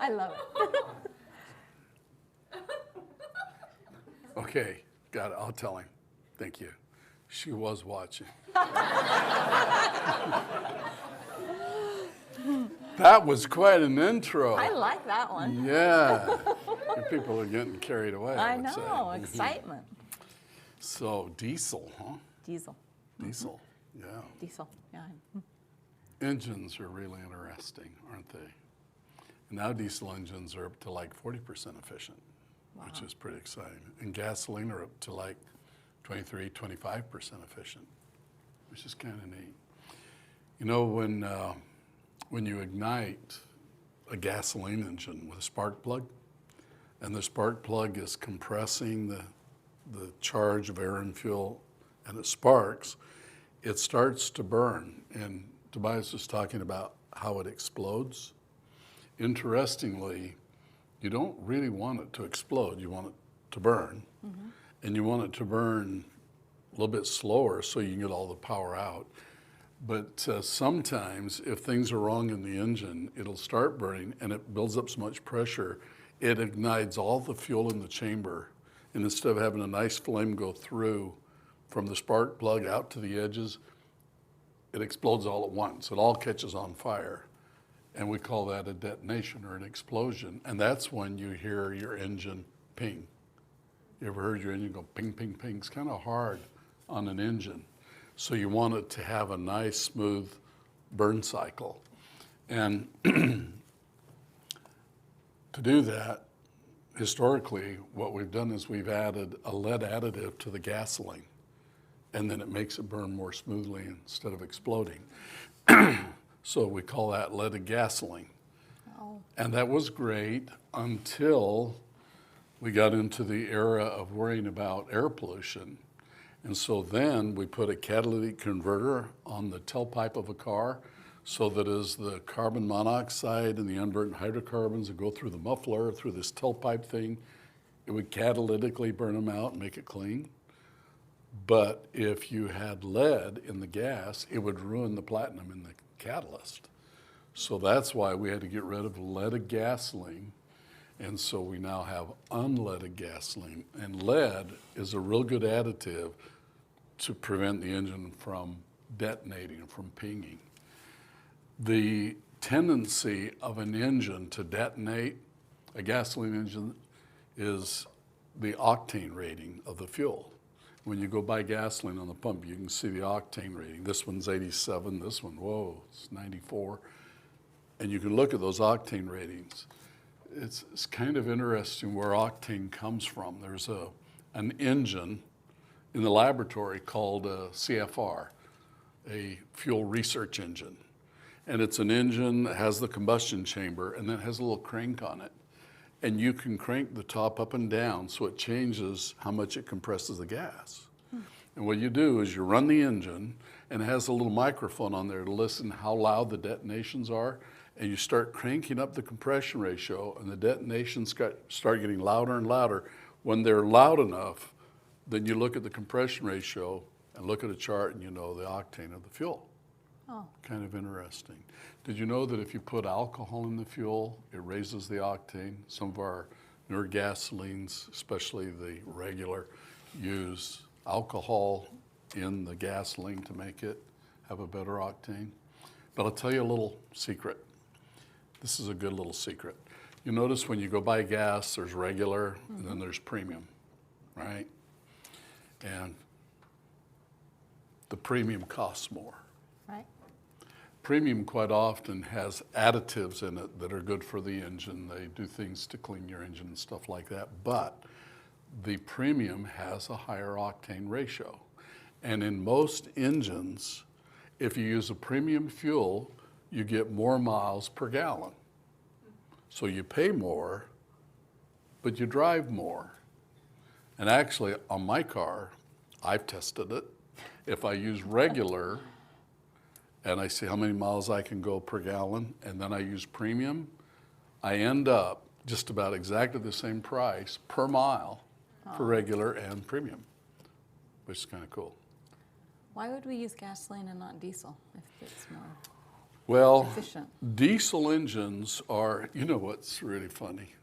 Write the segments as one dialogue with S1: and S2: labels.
S1: I love it.
S2: Okay, got it. I'll tell him. Thank you. She was watching. That was quite an intro.
S1: I like that one.
S2: Yeah. People are getting carried away.
S1: I
S2: would say.
S1: know, excitement.
S2: So diesel, huh?
S1: Diesel.
S2: Diesel, yeah.
S1: Diesel, yeah.
S2: Engines are really interesting, aren't they? Now diesel engines are up to like 40% efficient, which is pretty exciting. And gasoline are up to like 23, 25% efficient, which is kind of neat. You know, when you ignite a gasoline engine with a spark plug, and the spark plug is compressing the charge of air and fuel, and it sparks, it starts to burn. And Tobias was talking about how it explodes. Interestingly, you don't really want it to explode. You want it to burn. Mm-hmm. And you want it to burn a little bit slower so you can get all the power out. But sometimes if things are wrong in the engine, it'll start burning and it builds up so much pressure, it ignites all the fuel in the chamber. And instead of having a nice flame go through from the spark plug out to the edges, it explodes all at once. It all catches on fire. And we call that a detonation or an explosion. And that's when you hear your engine ping. You ever heard your engine go ping, ping, ping? It's kind of hard on an engine. So you want it to have a nice, smooth burn cycle. And to do that, historically, what we've done is we've added a lead additive to the gasoline, and then it makes it burn more smoothly instead of exploding. So we call that leaded gasoline. Oh. And that was great until we got into the era of worrying about air pollution. And so then we put a catalytic converter on the tailpipe of a car so that as the carbon monoxide and the unburnt hydrocarbons would go through the muffler, through this tailpipe thing, it would catalytically burn them out and make it clean. But if you had lead in the gas, it would ruin the platinum in the catalyst. So that's why we had to get rid of leaded gasoline. And so we now have unleaded gasoline. And lead is a real good additive to prevent the engine from detonating, from pinging. The tendency of an engine to detonate, a gasoline engine, is the octane rating of the fuel. When you go buy gasoline on the pump, you can see the octane rating. This one's 87, this one, whoa, it's 94. And you can look at those octane ratings. It's kind of interesting where octane comes from. There's an engine in the laboratory called a CFR, a fuel research engine. And it's an engine that has the combustion chamber and then has a little crank on it. And you can crank the top up and down so it changes how much it compresses the gas. And what you do is you run the engine, and it has a little microphone on there to listen how loud the detonations are, and you start cranking up the compression ratio, and the detonations start getting louder and louder. When they're loud enough, then you look at the compression ratio and look at a chart, and you know the octane of the fuel. Oh. Kind of interesting. Did you know that if you put alcohol in the fuel, it raises the octane? Some of our newer gasolines, especially the regular, use alcohol in the gasoline to make it have a better octane. But I'll tell you a little secret. This is a good little secret. You notice when you go buy gas, there's regular, and then there's premium, right? And the premium costs more.
S1: Right.
S2: Premium quite often has additives in it that are good for the engine. They do things to clean your engine and stuff like that. But the premium has a higher octane ratio. And in most engines, if you use a premium fuel, you get more miles per gallon. So you pay more, but you drive more. And actually, on my car, I've tested it. If I use regular, and I see how many miles I can go per gallon, and then I use premium, I end up just about exactly the same price per mile for regular and premium, which is kind of cool.
S1: Why would we use gasoline and not diesel if it's more?
S2: Well,
S1: efficient?
S2: diesel engines are, you know what's really funny?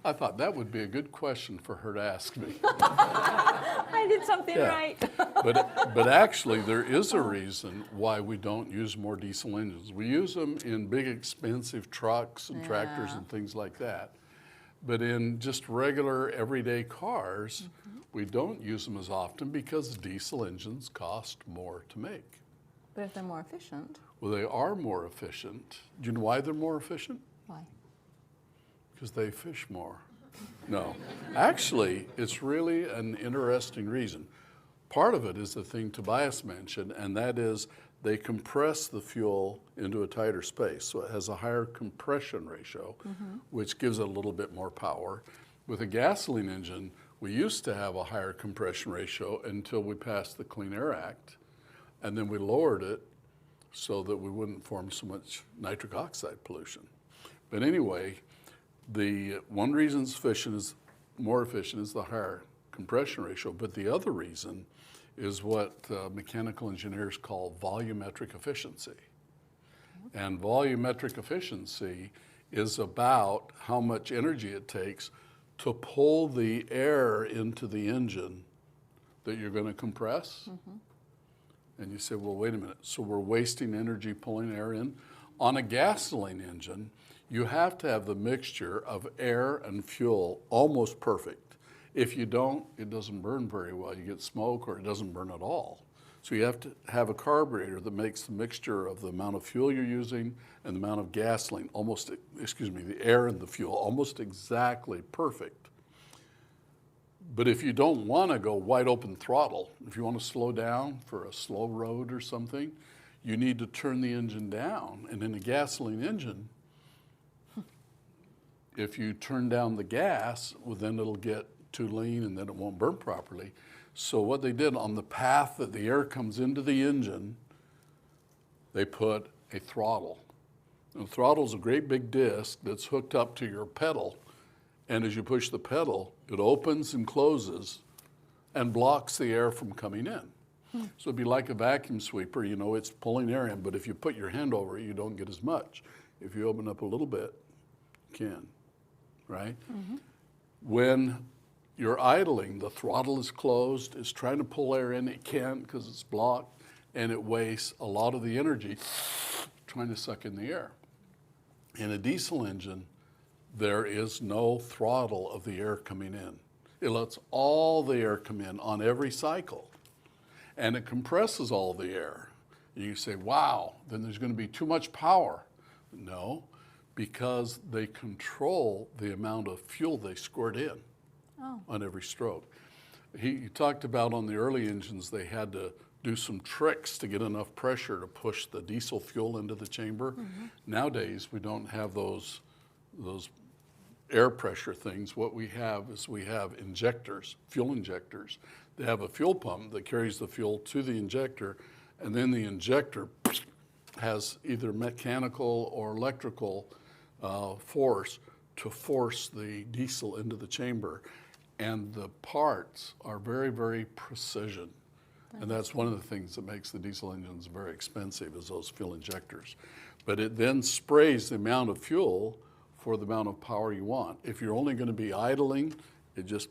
S2: I thought that would be a good question for her to ask me.
S1: I did something
S2: Yeah.
S1: right.
S2: But actually, there is a reason why we don't use more diesel engines. We use them in big, expensive trucks and tractors
S1: Yeah.
S2: and things like that. But in just regular, everyday cars, we don't use them as often because diesel engines cost more to make.
S1: But if they're more efficient,
S2: Well, they are more efficient. Do you know why they're more efficient?
S1: why?
S2: Because they fish more. No, actually, it's really an interesting reason. Part of it is the thing Tobias mentioned, and that is they compress the fuel into a tighter space. So it has a higher compression ratio, which gives it a little bit more power. With a gasoline engine, we used to have a higher compression ratio until we passed the Clean Air Act, and then we lowered it so that we wouldn't form so much nitric oxide pollution. But anyway, the one reason it's more efficient is the higher compression ratio, but the other reason is what mechanical engineers call volumetric efficiency. And volumetric efficiency is about how much energy it takes to pull the air into the engine that you're going to compress. And you say, well, wait a minute, so we're wasting energy pulling air in? On a gasoline engine, you have to have the mixture of air and fuel almost perfect. If you don't, it doesn't burn very well. You get smoke or it doesn't burn at all. So you have to have a carburetor that makes the mixture of the amount of fuel you're using and the amount of gasoline, the air and the fuel, almost exactly perfect. But if you don't want to go wide open throttle, if you want to slow down for a slow road or something, you need to turn the engine down. And in a gasoline engine, if you turn down the gas, well, then it'll get too lean and then it won't burn properly. So what they did on the path that the air comes into the engine, they put a throttle. And the throttle is a great big disc that's hooked up to your pedal. And as you push the pedal, it opens and closes and blocks the air from coming in. So it'd be like a vacuum sweeper, you know, it's pulling air in, but if you put your hand over it, you don't get as much. If you open up a little bit, you can, right? When you're idling, the throttle is closed, it's trying to pull air in, it can't because it's blocked, and it wastes a lot of the energy trying to suck in the air. In a diesel engine, there is no throttle of the air coming in. It lets all the air come in on every cycle, and it compresses all the air. You say, wow, then there's going to be too much power. No, because they control the amount of fuel they squirt in on every stroke. He talked about on the early engines, they had to do some tricks to get enough pressure to push the diesel fuel into the chamber. Nowadays, we don't have those air pressure things. What we have is we have injectors, fuel injectors. They have a fuel pump that carries the fuel to the injector, and then the injector has either mechanical or electrical force to force the diesel into the chamber. And the parts are very, very precision. And that's one of the things that makes the diesel engines very expensive is those fuel injectors. But it then sprays the amount of fuel for the amount of power you want. If you're only going to be idling, it just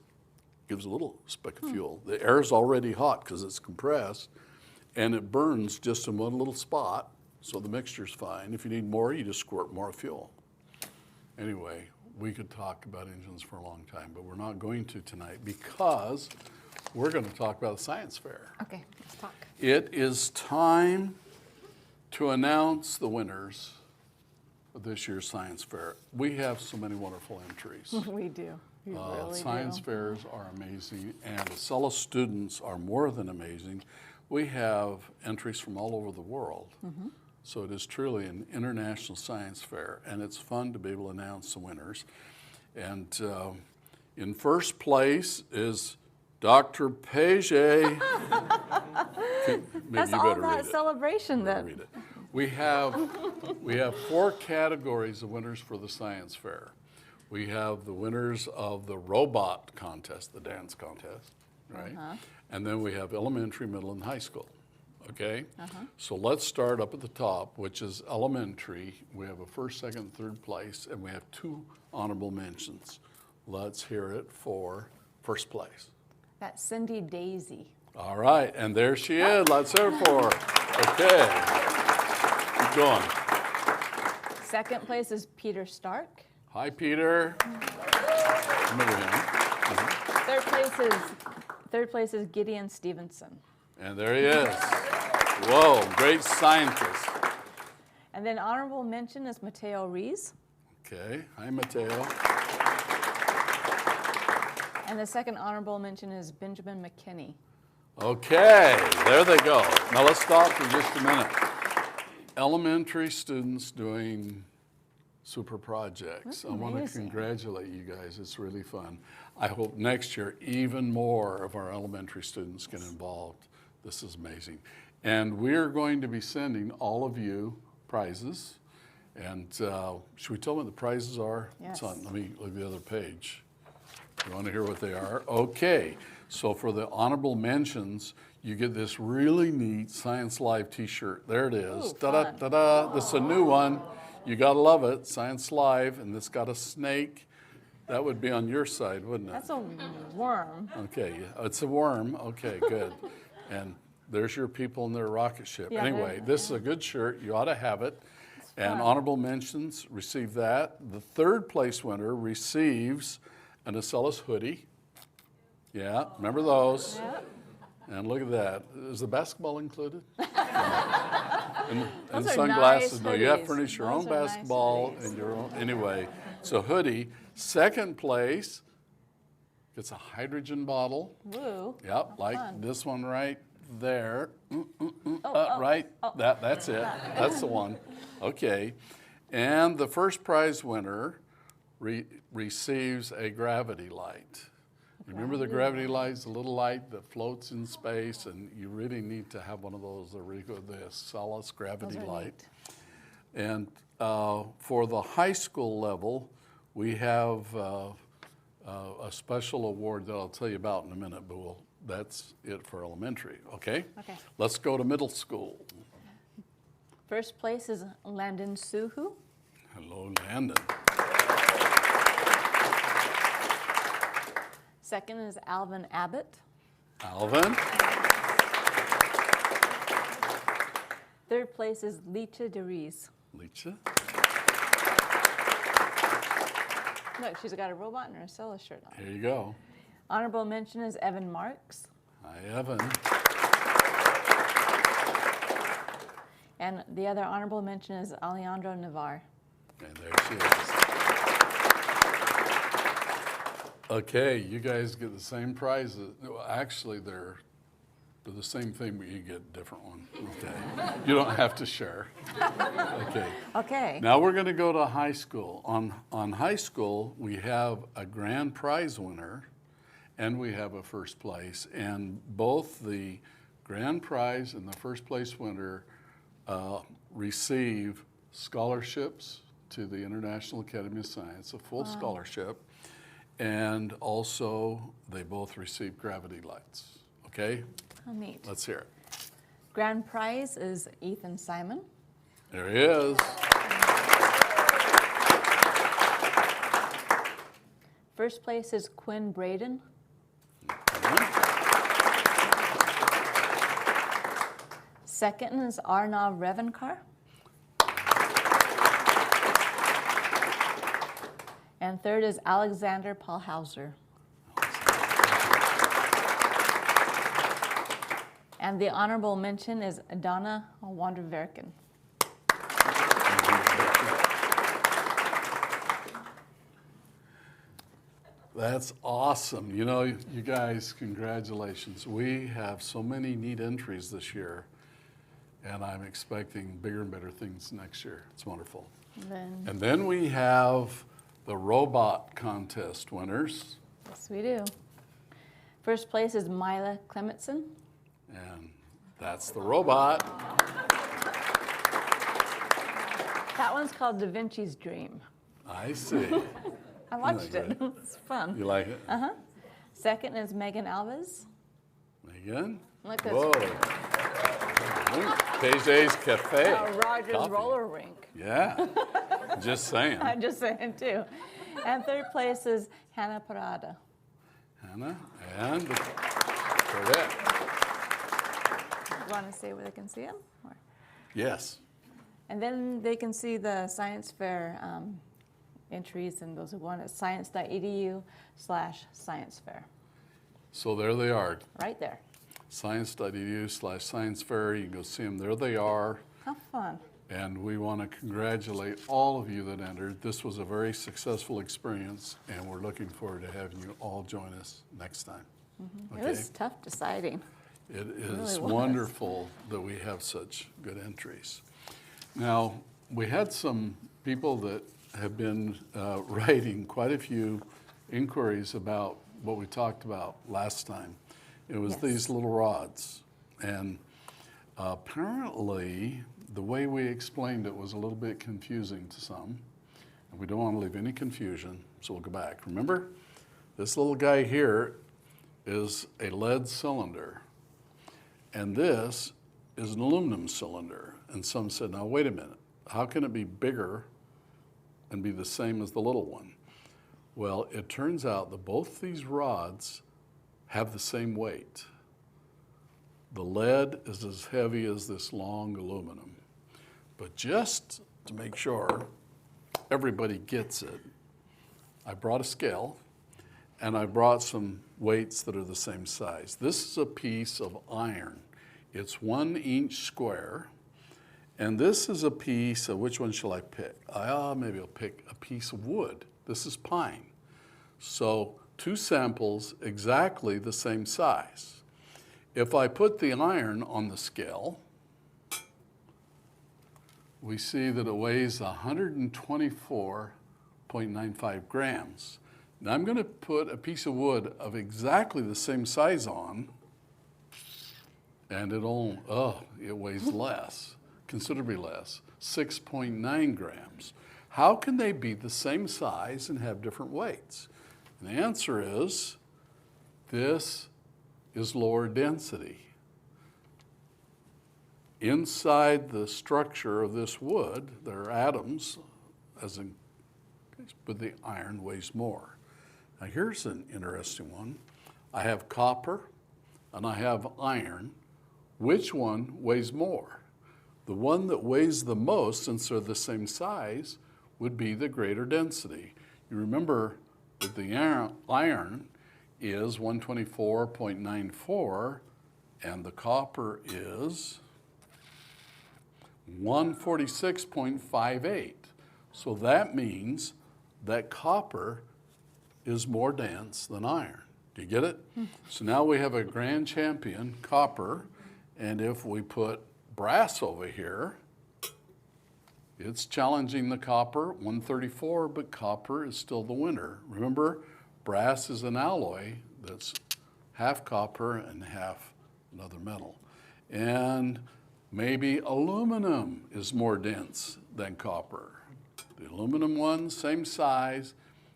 S2: gives a little speck of fuel. The air is already hot because it's compressed, and it burns just in one little spot, so the mixture's fine. If you need more, you just squirt more fuel. Anyway, we could talk about engines for a long time, but we're not going to tonight because we're going to talk about the science fair.
S1: Okay, let's talk.
S2: It is time to announce the winners of this year's science fair. We have so many wonderful entries.
S1: We do. We really
S2: Science
S1: do.
S2: fairs are amazing, and the Acela students are more than amazing. We have entries from all over the world. So it is truly an international science fair, and it's fun to be able to announce the winners. And in first place is Dr. Page. Maybe
S1: That's
S2: you
S1: all
S2: better
S1: that
S2: read it.
S1: celebration that.
S2: Read it. We have 4 categories of winners for the science fair. We have the winners of the robot contest, the dance contest, right? And then we have elementary, middle, and high school okay? So let's start up at the top, which is elementary. We have a first, second, third place, and we have 2 honorable mentions. Let's hear it for first place.
S1: That's Cindy Daisy.
S2: All right, and there she is. Let's hear it for her. Okay, keep going.
S1: Second place is Peter Stark.
S2: Hi, Peter. Remember him.
S1: Third place is Gideon Stevenson.
S2: And there he is. Whoa, great scientist.
S1: And then honorable mention is Mateo Rees.
S2: Okay, hi, Mateo.
S1: And the second honorable mention is Benjamin McKinney.
S2: Okay, there they go. Now let's stop for just a minute. Elementary students doing super projects.
S1: That's
S2: I want to
S1: amazing.
S2: congratulate you guys. It's really fun. I hope next year even more of our elementary students get involved. This is amazing. And we're going to be sending all of you prizes. And should we tell them what the prizes are?
S1: Yes.
S2: It's on, let me look at the other page. You want to hear what they are? Okay. So for the honorable mentions, you get this really neat Science Live t-shirt. There it is.
S1: Ooh,
S2: Ta-da,
S1: fun.
S2: ta-da. This is a new one. You got to love it. Science Live. And it's got a snake. That would be on your side, wouldn't it?
S1: That's a worm.
S2: Okay. It's a worm. Okay, good. And there's your people in their rocket ship.
S1: Yeah,
S2: Anyway, this is a good shirt. You ought to have it. And
S1: fun.
S2: honorable mentions receive that. The third place winner receives an Acellus hoodie. Yeah, remember those.
S1: Yep.
S2: And look at that. Is the basketball included? and
S1: Those are
S2: sunglasses.
S1: nice
S2: No, you have to
S1: hoodies.
S2: furnish your
S1: Those
S2: own
S1: are nice
S2: basketball
S1: hoodies.
S2: and your own. Anyway, so hoodie. Second place gets a hydrogen bottle.
S1: Woo.
S2: Yep, like
S1: fun.
S2: this one right there.
S1: oh,
S2: right. That's it. That's the one. Okay. And the first prize winner receives a gravity light. Remember the gravity lights, the little light that floats in space, and you really need to have one of those. They're really good. The Acellus gravity
S1: Those are
S2: light. And for the high school level, we have a special award that I'll tell you about in a minute, but that's it for elementary, okay?
S1: Okay.
S2: Let's go to middle school.
S1: First place is Landon Suhu.
S2: Hello, Landon.
S1: Second is Alvin Abbott.
S2: Alvin.
S1: Third place is Lecha DeRees.
S2: Lecha.
S1: Look, she's got a robot and her Acellus shirt on.
S2: Here you go.
S1: Honorable mention is Evan Marks.
S2: Hi, Evan.
S1: And the other honorable mention is Alejandro Navar.
S2: And there she is. Okay, you guys get the same prizes. Well, actually, they're the same thing, but you get a different one. Okay. You don't have to share. Okay.
S1: Okay.
S2: Now we're going to go to high school. On high school, we have a grand prize winner, and we have a first place. And both the grand prize and the first place winner receive scholarships to the International Academy of Science, a full scholarship. And also, they both receive gravity lights. Okay?
S1: How neat.
S2: Let's hear it.
S1: Grand prize is Ethan Simon.
S2: There he is.
S1: First place is Quinn Braden. Second is Arnav Revankar. And third is Alexander Paulhauser. And the honorable mention is Donna Wanderverken.
S2: That's awesome. You know, you guys, congratulations. We have so many neat entries this year, and I'm expecting bigger and better things next year. It's wonderful. And then we have the robot contest winners,
S1: Yes, we do. First place is Mila Clementson.
S2: and that's the robot.
S1: That one's called Da Vinci's Dream.
S2: I see.
S1: I watched it.
S2: great?
S1: It's fun.
S2: You like it?
S1: Second is Megan Alves.
S2: Megan?
S1: Look, that's
S2: Whoa. PJ's Cafe.
S1: Roger's
S2: Coffee.
S1: roller rink.
S2: Yeah, just saying.
S1: I'm just saying too. And third place is Hannah Parada.
S2: Hannah and Claudette.
S1: You want to say where they can see them?
S2: Yes.
S1: And then they can see the science fair entries, and those who want it, science.edu/science fair.
S2: So there they are.
S1: Right there.
S2: Science.edu/science fair. You can go see them. There they are.
S1: How fun.
S2: And we want to congratulate all of you that entered. This was a very successful experience, and we're looking forward to having you all join us next time.
S1: Mm-hmm.
S2: Okay?
S1: It was tough deciding.
S2: It is
S1: really was.
S2: wonderful that we have such good entries. Now, we had some people that have been writing quite a few inquiries about what we talked about last time. It was
S1: Yes.
S2: these little rods. And apparently, the way we explained it was a little bit confusing to some. And we don't want to leave any confusion, so we'll go back. Remember, this little guy here is a lead cylinder. And this is an aluminum cylinder. And some said, now wait a minute, how can it be bigger and be the same as the little one? Well, it turns out that both these rods have the same weight. The lead is as heavy as this long aluminum. But just to make sure everybody gets it, I brought a scale and I brought some weights that are the same size. This is a piece of iron. It's 1 inch square. And this is a piece of, which one shall I pick? Maybe I'll pick a piece of wood. This is pine. So 2 samples exactly the same size. If I put the iron on the scale, we see that it weighs 124.95 grams. Now I'm going to put a piece of wood of exactly the same size on, and it weighs less, considerably less, 6.9 grams. How can they be the same size and have different weights? And the answer is, this is lower density. Inside the structure of this wood, there are atoms, but the iron weighs more. Now here's an interesting one. I have copper and I have iron. Which one weighs more? The one that weighs the most, since they're the same size, would be the greater density. You remember that the iron is 124.94 and the copper is 146.58. So that means that copper is more dense than iron. Do you get it? So now we have a grand champion, copper, and if we put brass over here, it's challenging the copper, 134, but copper is still the winner. Remember, brass is an alloy that's half copper and half another metal. And maybe aluminum is more dense than copper. The aluminum one, same size,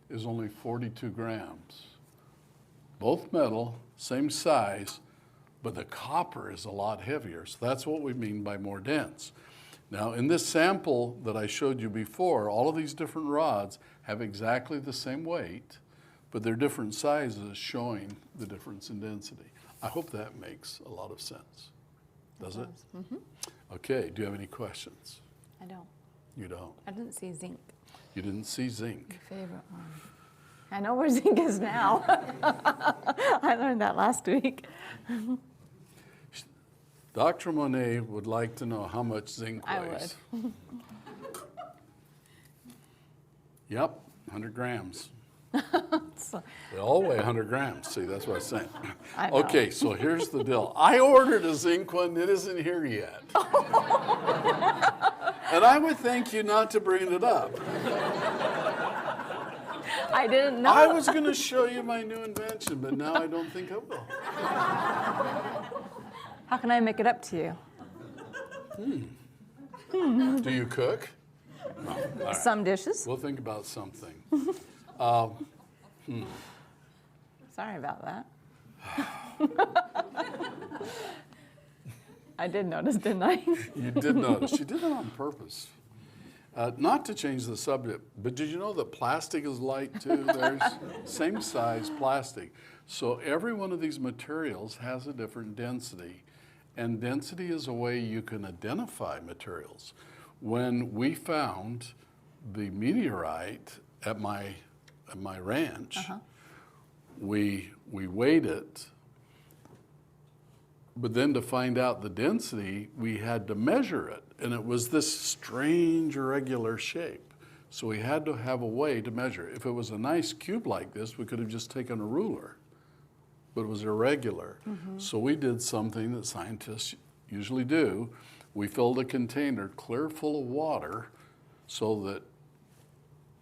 S2: is only 42 grams. Both metal, same size, but the copper is a lot heavier. So that's what we mean by more dense. Now, in this sample that I showed you before, all of these different rods have exactly the same weight, but they're different sizes, showing the difference in density. I hope that makes a lot of sense. Does it?
S1: Mm-hmm.
S2: Okay, do you have any questions?
S1: I don't.
S2: You don't?
S1: I didn't see zinc.
S2: You didn't see zinc.
S1: Your favorite one. I know where zinc is now. I learned that last week.
S2: Dr. Monet would like to know how much zinc weighs.
S1: I would.
S2: Yep, 100 grams.
S1: So,
S2: They all weigh 100 grams. See, that's what I'm saying.
S1: I know.
S2: Okay, so here's the deal. I ordered a zinc one. It isn't here yet. And I would thank you not to bring it up.
S1: I didn't know.
S2: I was going to show you my new invention, but now I don't think I will.
S1: How can I make it up to you?
S2: Do you cook? No. All right.
S1: Some dishes.
S2: We'll think about something.
S1: Sorry about that. I did notice, didn't I?
S2: You did notice. You did it on purpose. Not to change the subject, but did you know that plastic is light too? There's same size plastic. So every one of these materials has a different density. And density is a way you can identify materials. When we found the meteorite at my ranch, we weighed it, but then to find out the density, we had to measure it. And it was this strange irregular shape. So we had to have a way to measure it. If it was a nice cube like this, we could have just taken a ruler, but it was irregular. So we did something that scientists usually do. We filled a container clear full of water so that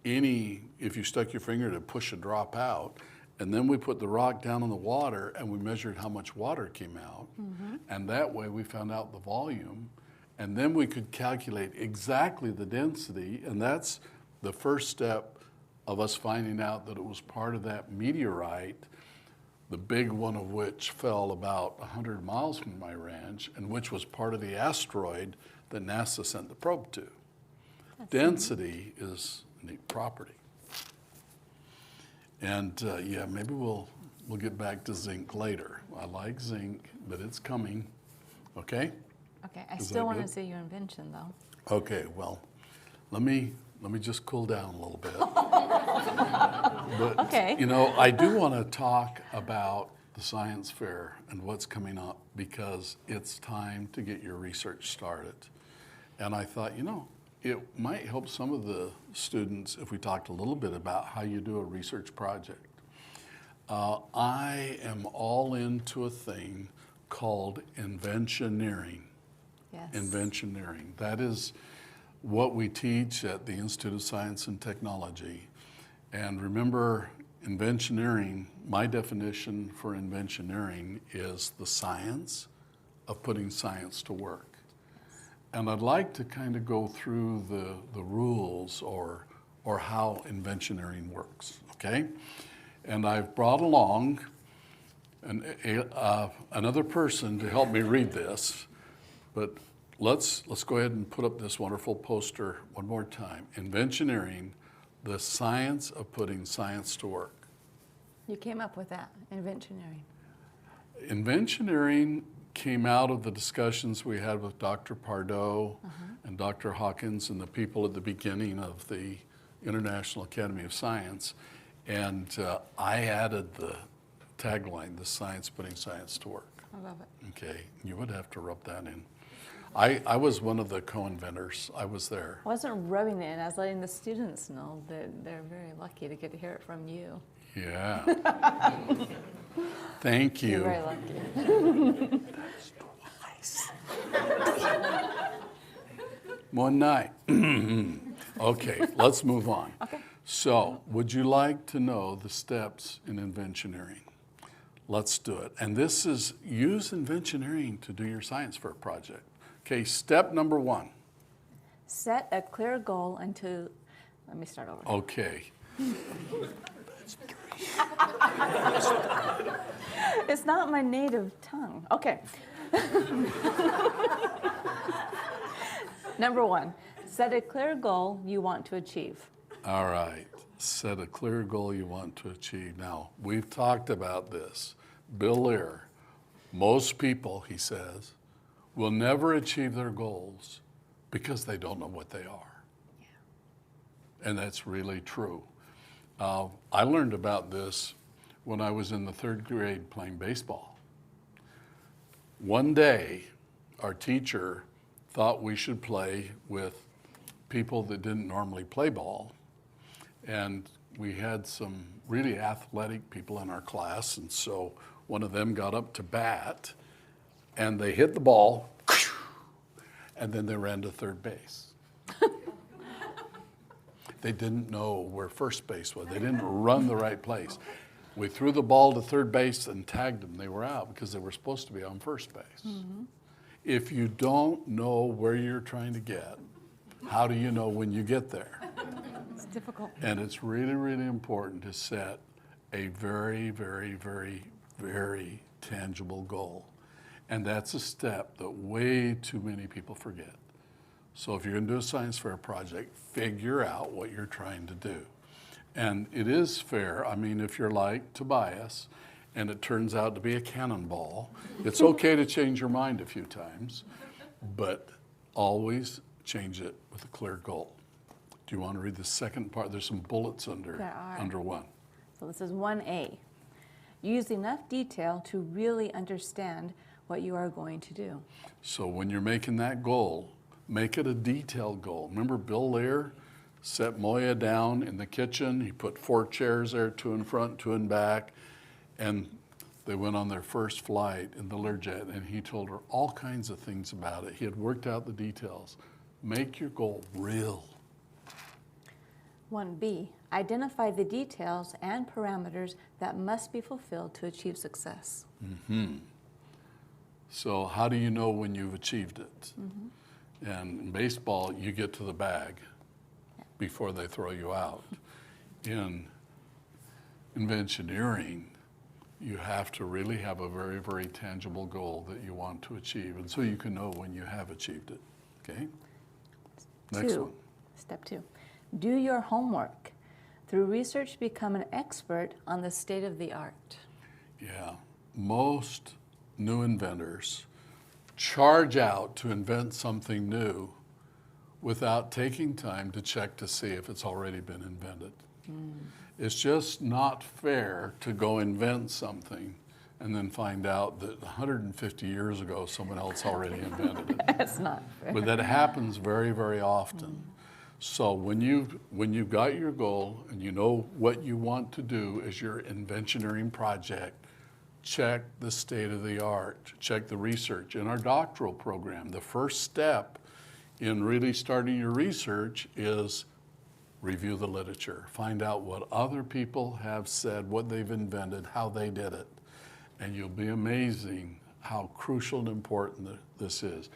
S2: if you stuck your finger to push a drop out, and then we put the rock down in the water and we measured how much water came out. And that way we found out the volume, and then we could calculate exactly the density, and that's the first step of us finding out that it was part of that meteorite, the big one of which fell about 100 miles from my ranch, and which was part of the asteroid that NASA sent the probe to. Density is a neat property. And yeah, maybe we'll get back to zinc later. I like zinc, but it's coming. Okay?
S1: Okay, I
S2: Is
S1: still
S2: that
S1: want to
S2: good?
S1: see your invention though.
S2: Okay, well, let me just cool down a little bit. But,
S1: Okay.
S2: you know, I do want to talk about the science fair and what's coming up, because it's time to get your research started. And I thought, you know, it might help some of the students if we talked a little bit about how you do a research project. I am all into a thing called Inventioneering.
S1: Yes.
S2: Inventioneering. That is what we teach at the Institute of Science and Technology. And remember, Inventioneering, my definition for Inventioneering is the science of putting science to work. And I'd like to kind of go through the rules or how Inventioneering works, okay? And I've brought along another person to help me read this, but let's go ahead and put up this wonderful poster one more time. Inventioneering, the science of putting science to work.
S1: You came up with that, Inventioneering.
S2: Inventioneering came out of the discussions we had with Dr. Pardo and Dr. Hawkins and the people at the beginning of the International Academy of Science. And I added the tagline, the science putting science to work.
S1: I love it.
S2: Okay, you would have to rub that in. I was one of the co-inventors. I was there.
S1: I wasn't rubbing it in, I was letting the students know that they're very lucky to get to hear it from you.
S2: Yeah. Thank you.
S1: You're very lucky.
S2: That's twice. One night. Okay, let's move on.
S1: Okay.
S2: So, would you like to know the steps in Inventioneering? Let's do it. And this is, use Inventioneering to do your science fair project. Okay, step number 1.
S1: Set a clear goal and to, let me start over.
S2: Okay.
S1: It's not my native tongue. Okay. Number 1, set a clear goal you want to achieve.
S2: All right, set a clear goal you want to achieve. Now, we've talked about this. Bill Lear, most people, he says, will never achieve their goals because they don't know what they are.
S1: Yeah.
S2: And that's really true. I learned about this when I was in the 3rd grade playing baseball. One day, our teacher thought we should play with people that didn't normally play ball. And we had some really athletic people in our class, and so one of them got up to bat, and they hit the ball, and then they ran to third base. They didn't know where first base was. They didn't run the right place. We threw the ball to third base and tagged them. They were out because they were supposed to be on first base. Mm-hmm. If you don't know where you're trying to get, how do you know when you get there?
S1: It's difficult.
S2: And it's really, really important to set a very, very, very, very tangible goal. And that's a step that way too many people forget. So if you're going to do a science fair project, figure out what you're trying to do. And it is fair. I mean, if you're like Tobias and it turns out to be a cannonball, it's okay to change your mind a few times, but always change it with a clear goal. Do you want to read the second part? There's some bullets under one.
S1: So this is 1A. Use enough detail to really understand what you are going to do.
S2: So when you're making that goal, make it a detailed goal. Remember Bill Lear set Moya down in the kitchen. He put 4 chairs there, 2 in front, 2 in back, and they went on their first flight in the Learjet, and he told her all kinds of things about it. He had worked out the details. Make your goal real.
S1: 1B. Identify the details and parameters that must be fulfilled to achieve success.
S2: So how do you know when you've achieved it? And in baseball, you get to the bag before they throw you out. In Inventioneering, you have to really have a very, very tangible goal that you want to achieve, and so you can know when you have achieved it. Okay? Next one.
S1: Step 2. Do your homework. Through research, become an expert on the state of the art.
S2: Yeah. Most new inventors charge out to invent something new without taking time to check to see if it's already been invented. It's just not fair to go invent something and then find out that 150 years ago someone else already invented it.
S1: That's not fair.
S2: But that happens very, very often. So when you've got your goal and you know what you want to do as your Inventioneering project, check the state of the art, check the research. In our doctoral program, the first step in really starting your research is review the literature. Find out what other people have said, what they've invented, how they did it. And you'll be amazing how crucial and important this is.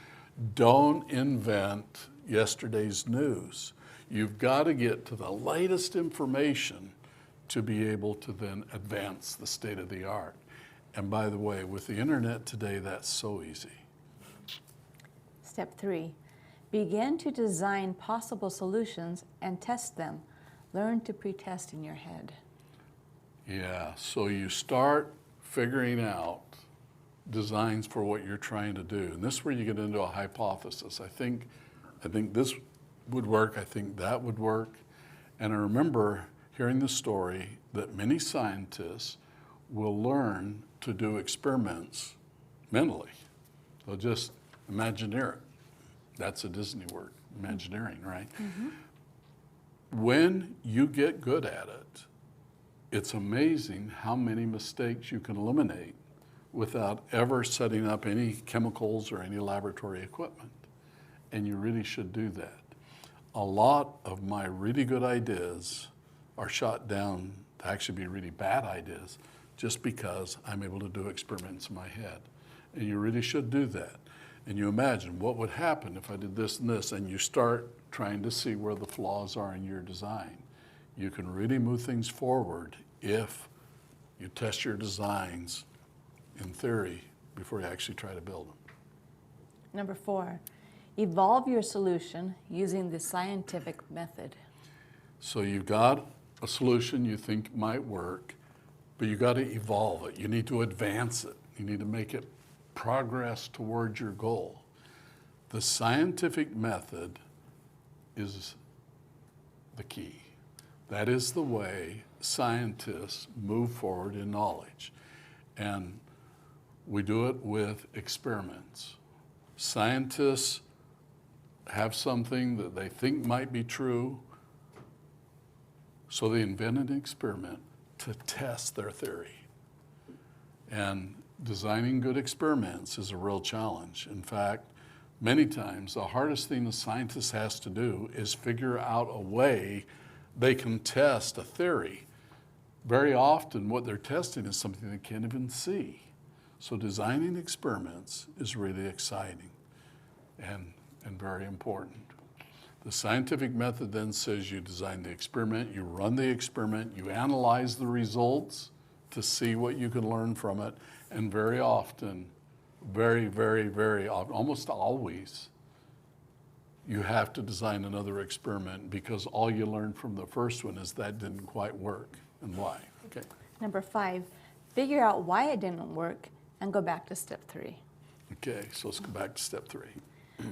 S2: Don't invent yesterday's news. You've got to get to the latest information to be able to then advance the state of the art. And by the way, with the internet today, that's so easy.
S1: Step 3. Begin to design possible solutions and test them. Learn to pre-test in your head.
S2: Yeah, so you start figuring out designs for what you're trying to do. And this is where you get into a hypothesis. I think this would work, I think that would work. And I remember hearing the story that many scientists will learn to do experiments mentally. They'll just imagineer it. That's a Disney word, Imagineering, right? When you get good at it, it's amazing how many mistakes you can eliminate without ever setting up any chemicals or any laboratory equipment. And you really should do that. A lot of my really good ideas are shot down to actually be really bad ideas just because I'm able to do experiments in my head. And you really should do that. And you imagine what would happen if I did this and this, and you start trying to see where the flaws are in your design. You can really move things forward if you test your designs in theory before you actually try to build them.
S1: Number 4. Evolve your solution using the scientific method.
S2: So you've got a solution you think might work, but you got to evolve it. You need to advance it. You need to make it progress towards your goal. The scientific method is the key. That is the way scientists move forward in knowledge. And we do it with experiments. Scientists have something that they think might be true, so they invent an experiment to test their theory. And designing good experiments is a real challenge. In fact, many times the hardest thing a scientist has to do is figure out a way they can test a theory. Very often what they're testing is something they can't even see. So designing experiments is really exciting and very important. The scientific method then says you design the experiment, you run the experiment, you analyze the results to see what you can learn from it, and very often very, very, very often, almost always, you have to design another experiment because all you learned from the first one is that didn't quite work and why. Okay.
S1: Number 5, figure out why it didn't work and go back to step 3.
S2: Okay, so let's go back to step 3.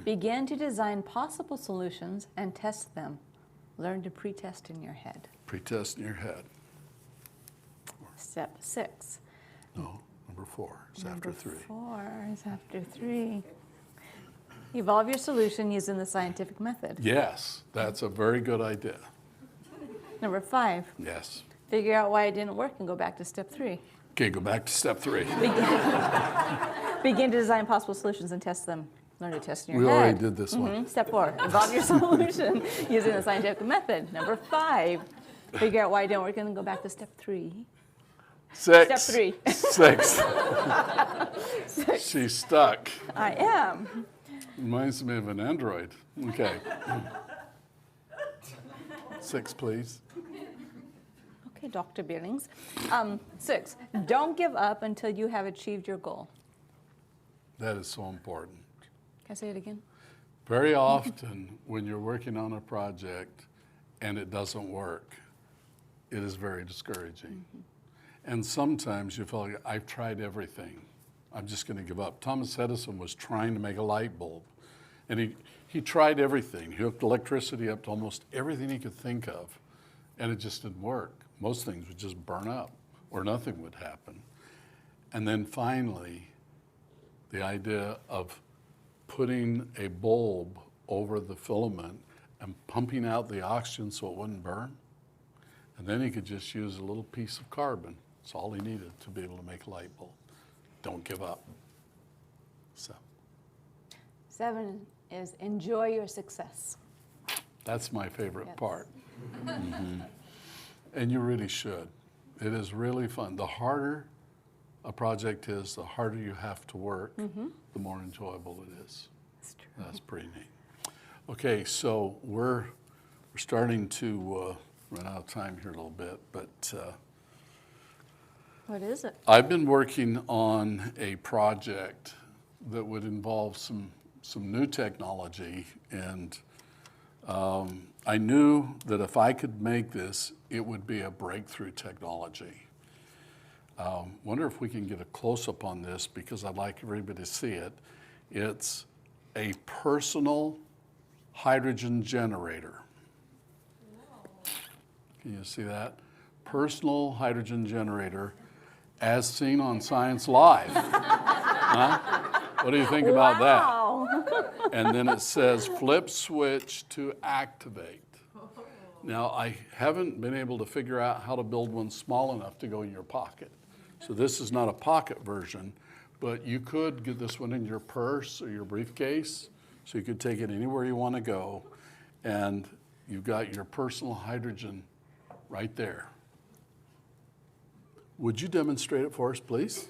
S1: Begin to design possible solutions and test them. Learn to pre-test in your head.
S2: Pre-test in your head.
S1: Step 6.
S2: No, number 4 is after 3.
S1: Number 4 is after 3. Evolve your solution using the scientific method.
S2: Yes, that's a very good idea.
S1: Number 5,
S2: Yes.
S1: figure out why it didn't work and go back to step 3.
S2: Okay, go back to step 3.
S1: Begin to design possible solutions and test them. Learn to test in your
S2: We
S1: head.
S2: already did this one.
S1: Step 4, evolve your solution using the scientific method. Number 5, figure out why it didn't work and then go back to step 3.
S2: 6.
S1: Step 3.
S2: 6. She's stuck.
S1: I am.
S2: Reminds me of an android. Okay. 6, please.
S1: Okay, Dr. Billings. 6, don't give up until you have achieved your goal.
S2: That is so important.
S1: Can I say it again?
S2: Very often when you're working on a project and it doesn't work, it is very discouraging. And sometimes you feel like, I've tried everything. I'm just going to give up. Thomas Edison was trying to make a light bulb. And he tried everything. He hooked electricity up to almost everything he could think of. And it just didn't work. Most things would just burn up or nothing would happen. And then finally, the idea of putting a bulb over the filament and pumping out the oxygen so it wouldn't burn. And then he could just use a little piece of carbon. That's all he needed to be able to make a light bulb. Don't give up. So
S1: 7 is enjoy your success.
S2: that's my favorite
S1: Yes.
S2: part. And you really should. It is really fun. The harder a project is, the harder you have to work, the more enjoyable it is.
S1: That's true.
S2: That's pretty neat. Okay, so we're starting to run out of time here a little bit, but
S1: What is it?
S2: I've been working on a project that would involve some new technology, and I knew that if I could make this, it would be a breakthrough technology. Wonder if we can get a close-up on this because I'd like everybody to see it. It's a personal hydrogen generator. Can you see that? Personal hydrogen generator as seen on Science Live. Huh? What do you think about that?
S1: Wow.
S2: And then it says flip switch to activate. Now, I haven't been able to figure out how to build one small enough to go in your pocket. So this is not a pocket version, but you could get this one in your purse or your briefcase, so you could take it anywhere you want to go, and you've got your personal hydrogen right there. Would you demonstrate it for us, please?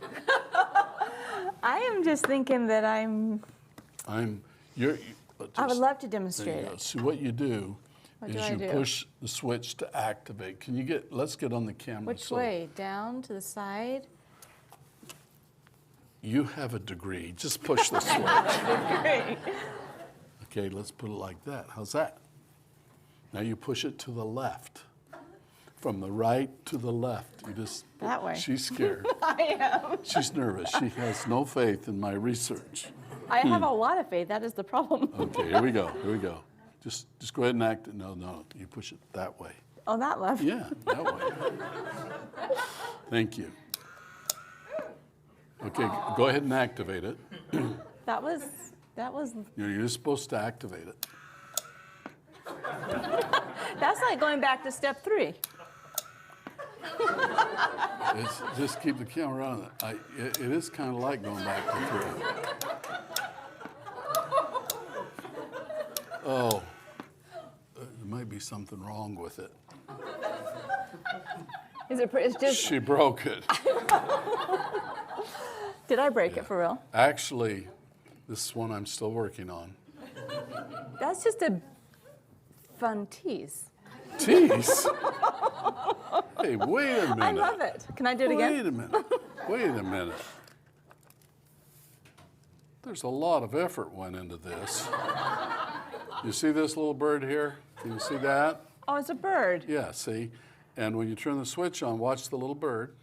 S1: I am just thinking that
S2: I
S1: would love to demonstrate it.
S2: So what you do
S1: What
S2: is
S1: do I
S2: you
S1: do?
S2: push the switch to activate. Can you let's get on the camera.
S1: Which way? Down to the side?
S2: You have a degree. Just push the switch.
S1: Great.
S2: Okay, let's put it like that. How's that? Now you push it to the left. From the right to the left. You just
S1: That way.
S2: She's scared.
S1: I am.
S2: She's nervous. She has no faith in my research.
S1: I have a lot of faith. That is the problem.
S2: Okay, here we go. Here we go. Just go ahead and act it. No, you push it that way.
S1: Oh, that left.
S2: Yeah, that way. Thank you. Okay, go ahead and activate it.
S1: That was.
S2: You're just supposed to activate it.
S1: That's like going back to step 3.
S2: Just keep the camera on it. It is kind of like going back to 3. Oh, there might be something wrong with it.
S1: It's just.
S2: She broke it.
S1: Did I break it for real?
S2: Actually, this is one I'm still working on.
S1: That's just a fun tease.
S2: Tease? Hey, wait a minute.
S1: I love it. Can I do it again?
S2: Wait a minute. Wait a minute. there's a lot of effort went into this. You see this little bird here? Can you see that?
S1: Oh, it's a bird.
S2: Yeah, see? And when you turn the switch on, watch the little bird.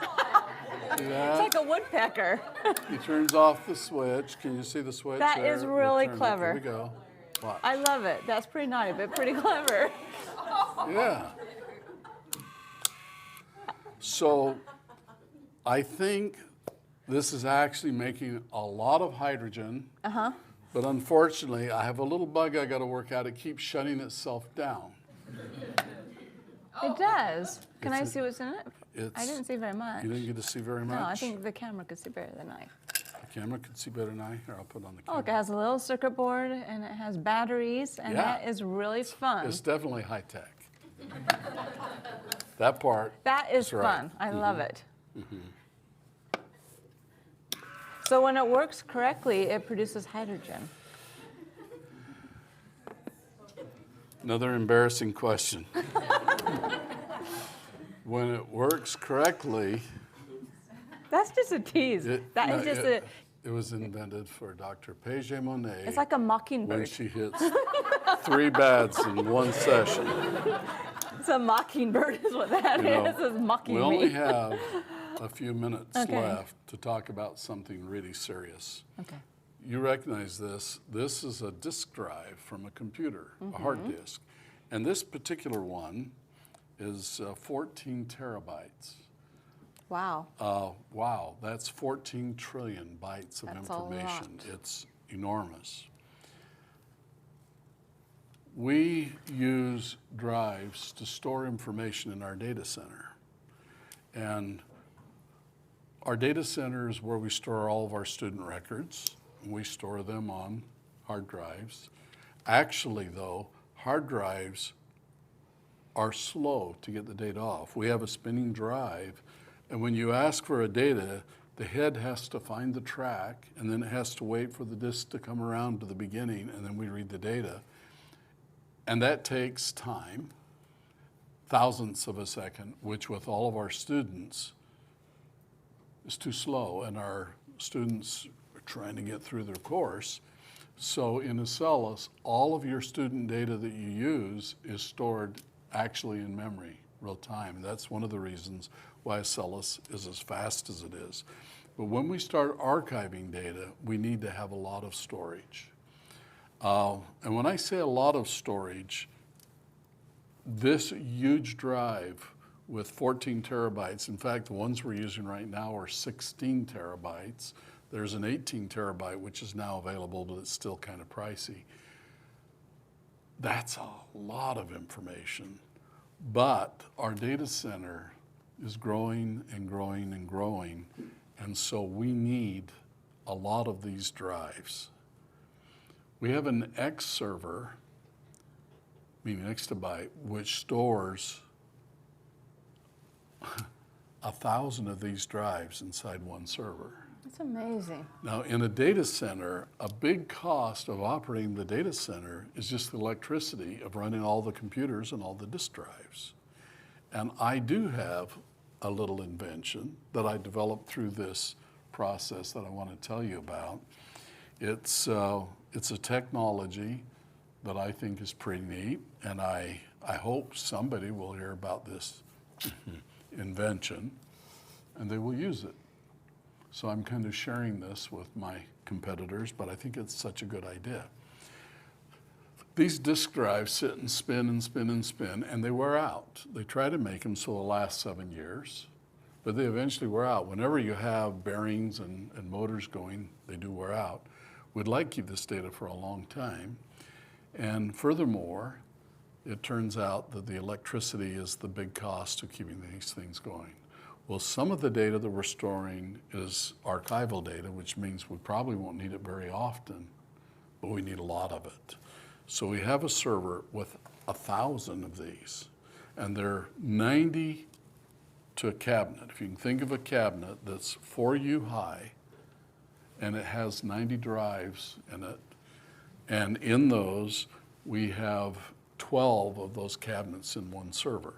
S2: See that?
S1: It's like a woodpecker.
S2: He turns off the switch. Can you see the switch
S1: That
S2: there?
S1: is really
S2: We'll turn it.
S1: clever.
S2: Here we go. Watch.
S1: I love it. That's pretty naughty, but pretty clever.
S2: Yeah. So I think this is actually making a lot of hydrogen.
S1: Uh-huh.
S2: But unfortunately, I have a little bug I got to work out. It keeps shutting itself down.
S1: It does. Can I see what's in it? I
S2: It's-
S1: didn't see very much.
S2: You didn't get to see very much?
S1: No, I think the camera could see better than I.
S2: The camera could see better than I. Here, I'll put it on the
S1: Oh,
S2: camera.
S1: look, it has a little circuit board and it has batteries, and
S2: Yeah.
S1: that is really fun.
S2: It's definitely high tech. That part.
S1: That is
S2: That's right.
S1: fun. I love it. So when it works correctly, it produces hydrogen.
S2: Another embarrassing question. When it works correctly,
S1: That's just a tease. It
S2: was invented for Dr. Paget Monet
S1: it's like a
S2: when
S1: mockingbird.
S2: she hits 3 bats in one session.
S1: It's a mockingbird is what that
S2: You know,
S1: is. It's mocking
S2: we
S1: me.
S2: only have a few minutes
S1: Okay.
S2: left to talk about something really serious.
S1: Okay.
S2: You recognize this. This is a disk drive from a computer, a hard disk. And this particular one is 14 terabytes.
S1: Wow.
S2: Wow, that's 14 trillion bytes of
S1: That's a
S2: information.
S1: lot.
S2: It's enormous. We use drives to store information in our data center. And our data center is where we store all of our student records. We store them on hard drives. Actually, though, hard drives are slow to get the data off. We have a spinning drive, and when you ask for a data, the head has to find the track, and then it has to wait for the disk to come around to the beginning, and then we read the data. And that takes time, thousandths of a second, which with all of our students is too slow, and our students are trying to get through their course. So in Acellus, all of your student data that you use is stored actually in memory, real time. And that's one of the reasons why Acellus is as fast as it is. But when we start archiving data, we need to have a lot of storage. And when I say a lot of storage, this huge drive with 14 terabytes, in fact, the ones we're using right now are 16 terabytes. There's an 18 terabyte, which is now available, but it's still kind of pricey. That's a lot of information. But our data center is growing and growing and growing, and so we need a lot of these drives. We have an X server, meaning exabyte, which stores 1,000 of these drives inside one server.
S1: That's amazing.
S2: Now, in a data center, a big cost of operating the data center is just the electricity of running all the computers and all the disk drives. And I do have a little invention that I developed through this process that I want to tell you about. It's a technology that I think is pretty neat, and I hope somebody will hear about this invention and they will use it. So I'm kind of sharing this with my competitors, but I think it's such a good idea. These disk drives sit and spin and spin and spin, and they wear out. They try to make them so they'll last 7 years, but they eventually wear out. Whenever you have bearings and motors going, they do wear out. We'd like to keep this data for a long time. And furthermore, it turns out that the electricity is the big cost of keeping these things going. Well, some of the data that we're storing is archival data, which means we probably won't need it very often, but we need a lot of it. So we have a server with 1,000 of these, and they're 90 to a cabinet. If you can think of a cabinet that's 4U high, and it has 90 drives in it, and in those, we have 12 of those cabinets in one server.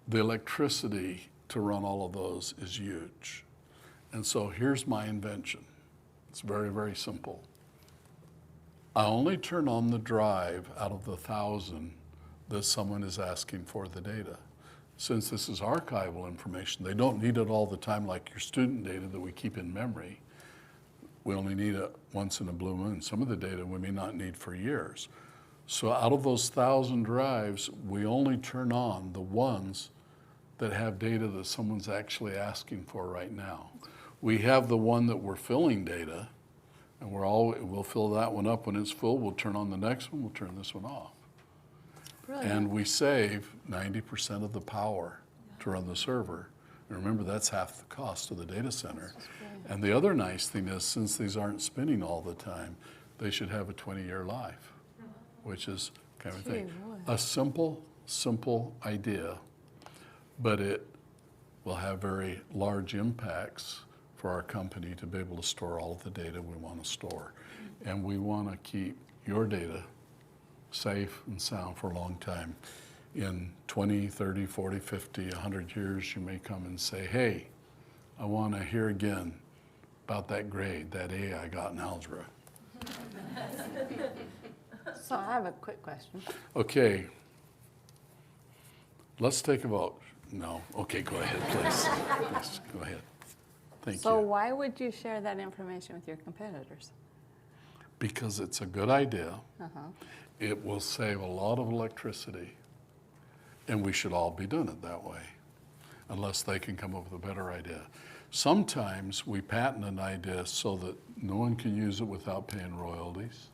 S2: The electricity to run all of those is huge. And so here's my invention. It's very, very simple. I only turn on the drive out of the 1,000 that someone is asking for the data. Since this is archival information, they don't need it all the time like your student data that we keep in memory. We only need it once in a blue moon. Some of the data we may not need for years. So out of those 1,000 drives, we only turn on the ones that have data that someone's actually asking for right now. We have the one that we're filling data, and we'll fill that one up. When it's full, we'll turn on the next one, we'll turn this one off.
S1: Brilliant.
S2: And we save 90% of the power to run the server. And remember, that's half the cost of the data center. And the other nice thing is, since these aren't spinning all the time, they should have a 20-year life, which is kind of thing. A simple idea, but it will have very large impacts for our company to be able to store all of the data we want to store. And we want to keep your data safe and sound for a long time. In 20, 30, 40, 50, 100 years, you may come and say, hey, I want to hear again about that grade, that A I got in algebra.
S1: So I have a quick question.
S2: Okay, let's take a vote. No, okay, go ahead, please. Yes, go ahead. Thank
S1: So
S2: you.
S1: why would you share that information with your competitors?
S2: Because it's a good idea. It will save a lot of electricity, and we should all be doing it that way, unless they can come up with a better idea. Sometimes we patent an idea so that no one can use it without paying royalties.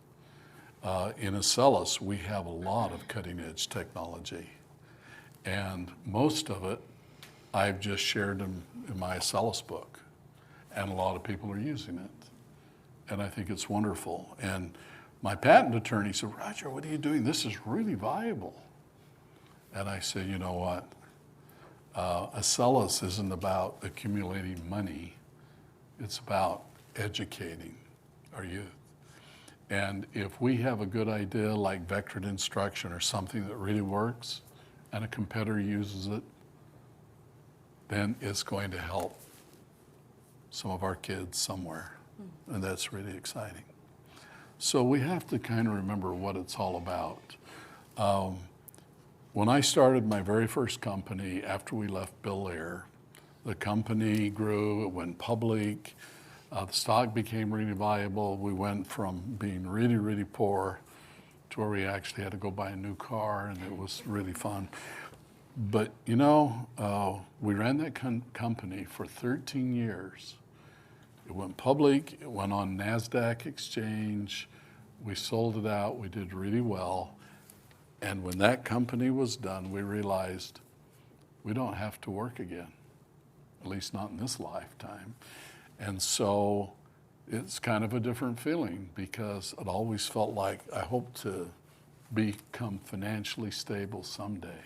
S2: In Acellus, we have a lot of cutting-edge technology, and most of it I've just shared in my Acellus book, and a lot of people are using it, and I think it's wonderful. And my patent attorney said, Roger, what are you doing? This is really valuable. And I said, you know what? Acellus isn't about accumulating money. It's about educating our youth. And if we have a good idea like vectored instruction or something that really works, and a competitor uses it, then it's going to help some of our kids somewhere. And that's really exciting. So we have to kind of remember what it's all about. When I started my very first company after we left Bill Air, the company grew, it went public, the stock became really valuable. We went from being really, really poor to where we actually had to go buy a new car, and it was really fun. But you know, we ran that company for 13 years. It went public, it went on NASDAQ exchange, we sold it out, we did really well. And when that company was done, we realized we don't have to work again, at least not in this lifetime. And so it's kind of a different feeling, because it always felt like I hope to become financially stable someday.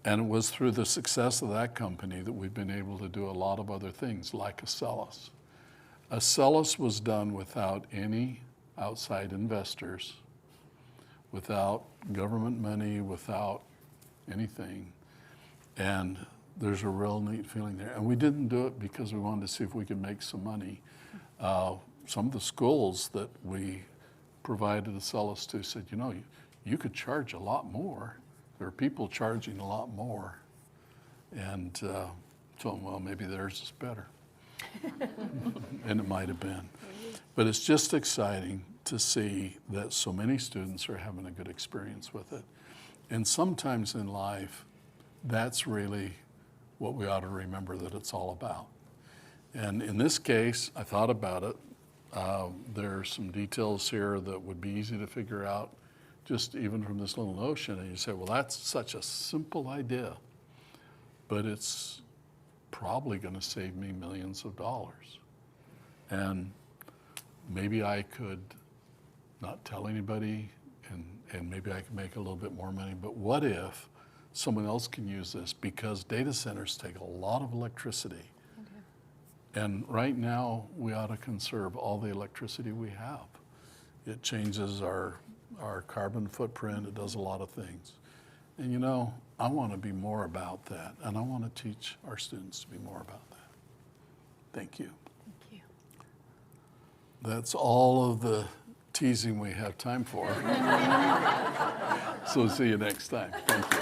S2: And it was through the success of that company that we've been able to do a lot of other things, like Acellus. Acellus was done without any outside investors, without government money, without anything. And there's a real neat feeling there. And we didn't do it because we wanted to see if we could make some money. Some of the schools that we provided Acellus to said, you know, you could charge a lot more. There are people charging a lot more. And told them, well, maybe theirs is better. And it might have been. But it's just exciting to see that so many students are having a good experience with it. And sometimes in life, that's really what we ought to remember that it's all about. And in this case, I thought about it. There are some details here that would be easy to figure out just even from this little notion. And you say, well, that's such a simple idea, but it's probably going to save me millions of dollars. And maybe I could not tell anybody, and maybe I could make a little bit more money, but what if someone else can use this? Because data centers take a lot of electricity. Okay. And right now, we ought to conserve all the electricity we have. It changes our carbon footprint, it does a lot of things. And you know, I want to be more about that, and I want to teach our students to be more about that. Thank you.
S1: Thank you.
S2: That's all of the teasing we have time for. So see you next time. Thank you.